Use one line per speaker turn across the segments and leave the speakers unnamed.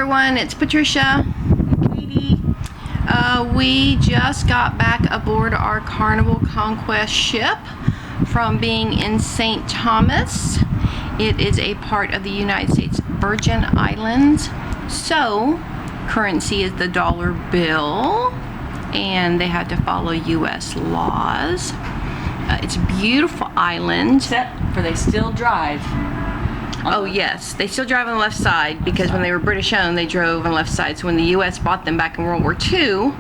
everyone, it's Patricia and Katie. We just got back aboard our Carnival Conquest ship from being in St. Thomas. It is a part of the United States Virgin Islands. So, currency is the dollar bill, and they had to follow U.S. laws. It's a beautiful island.
Except for they still drive.
Oh yes, they still drive on the left side because when they were British owned, they drove on the left side. So when the U.S. bought them back in World War II,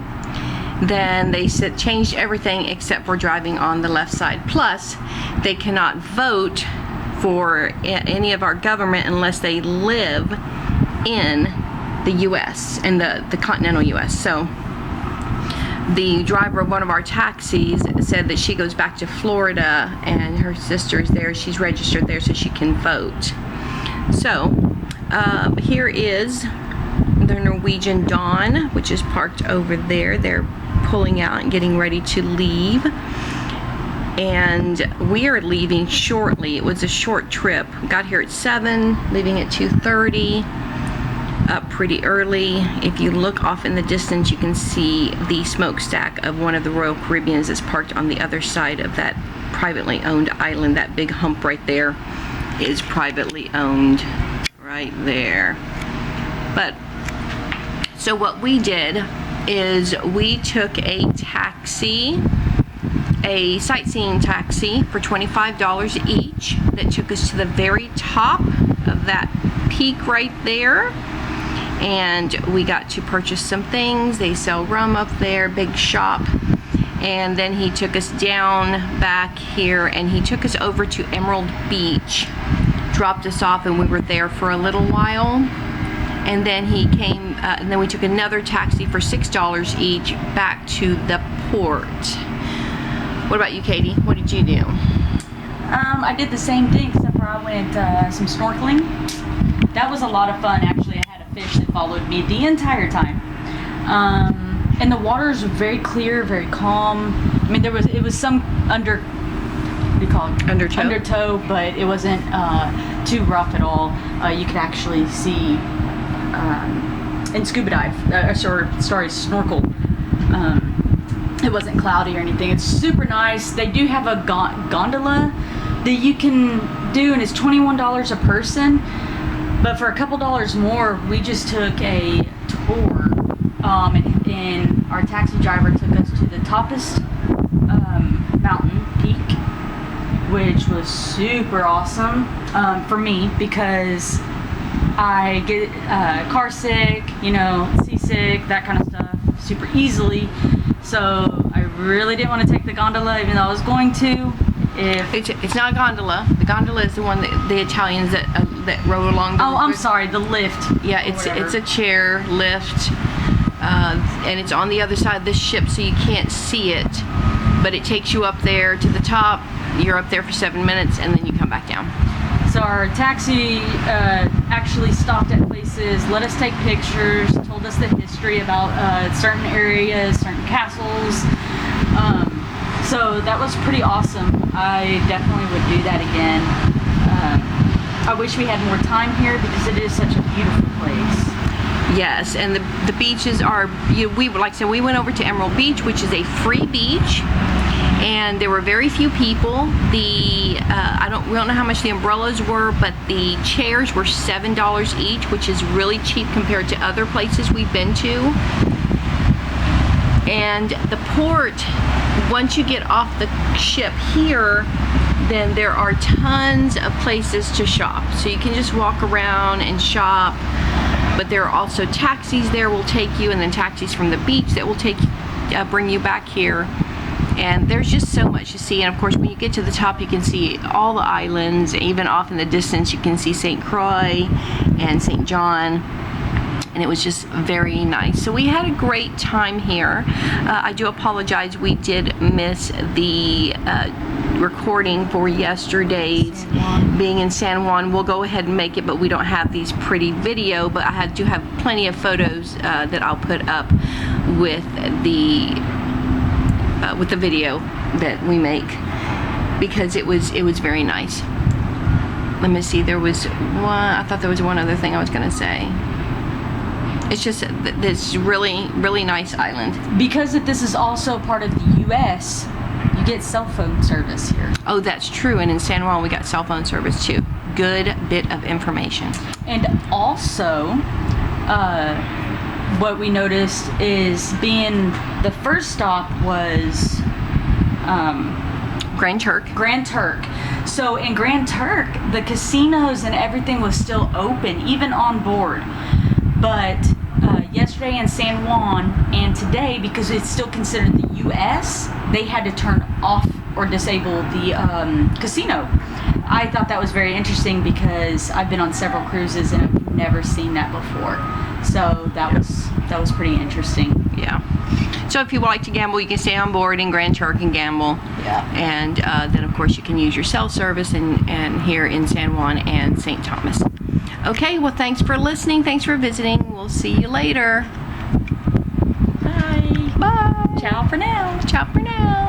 then they changed everything except for driving on the left side. Plus, they cannot vote for any of our government unless they live in the U.S., in the continental U.S. So the driver of one of our taxis said that she goes back to Florida and her sister's there. She's registered there so she can vote. So here is the Norwegian Dawn, which is parked over there. They're pulling out and getting ready to leave. And we are leaving shortly. It was a short trip. Got here at 7, leaving at 2:30. Up pretty early. If you look off in the distance, you can see the smokestack of one of the Royal Caribbeans that's parked on the other side of that privately owned island. That big hump right there is privately owned right there. But so what we did is we took a taxi, a sightseeing taxi for $25 each that took us to the very top of that peak right there. And we got to purchase some things. They sell rum up there, big shop. And then he took us down back here and he took us over to Emerald Beach, dropped us off, and we were there for a little while. And then he came, and then we took another taxi for $6 each back to the port. What about you, Katie? What did you do?
I did the same thing, except for I went some snorkeling. That was a lot of fun, actually. I had a fish that followed me the entire time. And the waters were very clear, very calm. I mean, it was some what do you call it? Undertow, but it wasn't too rough at all. You could actually see and scuba dive, snorkel. It wasn't cloudy or anything. It's super nice. They do have a gondola that you can do, and it's $21 a person. But for a couple dollars more, we just took a tour, and our taxi driver took us to the toppest mountain peak, which was super awesome for me because I get car sick, seasick, that kind of stuff super easily. So I really didn't want to take the gondola, even though I was going to.
It's not a gondola. The gondola is the one that the Italians that rode along.
I'm sorry, the lift.
Yeah, it's a chair lift, and it's on the other side of this ship, so you can't see it. But it takes you up there to the top. You're up there for 7 minutes, and then you come back down.
So our taxi actually stopped at places, let us take pictures, told us the history about certain areas, certain castles. So that was pretty awesome. I definitely would do that again. I wish we had more time here because it is such a beautiful place.
Yes, and the beaches are, like I said, we went over to Emerald Beach, which is a free beach, and there were very few people. We don't know how much the umbrellas were, but the chairs were $7 each, which is really cheap compared to other places we've been to. And the port, once you get off the ship here, then there are tons of places to shop. So you can just walk around and shop, but there are also taxis there will take you, and then taxis from the beach that will bring you back here. And there's just so much to see. And of course, when you get to the top, you can see all the islands. Even off in the distance, you can see St. Croix and St. John. And it was just very nice. So we had a great time here. I do apologize, we did miss the recording for yesterday's being in San Juan. We'll go ahead and make it, but we don't have these pretty video, but I do have plenty of photos that I'll put up with the video that we make, because it was very nice. Let me see, there was one, I thought there was one other thing I was gonna say. It's just this really, really nice island.
Because if this is also part of the U.S., you get cell phone service here.
Oh, that's true. And in San Juan, we got cell phone service too. Good bit of information.
And also, what we noticed is being the first stop was
Grand Turk.
Grand Turk. So in Grand Turk, the casinos and everything was still open, even on board. But yesterday in San Juan and today, because it's still considered the U.S., they had to turn off or disable the casino. I thought that was very interesting because I've been on several cruises and I've never seen that before. So that was pretty interesting.
Yeah. So if you like to gamble, you can stay on board in Grand Turk and gamble.
Yeah.
And then, of course, you can use your cell service and here in San Juan and St. Thomas. Okay, well, thanks for listening. Thanks for visiting. We'll see you later.
Bye.
Bye.
Ciao for now.
Ciao for now.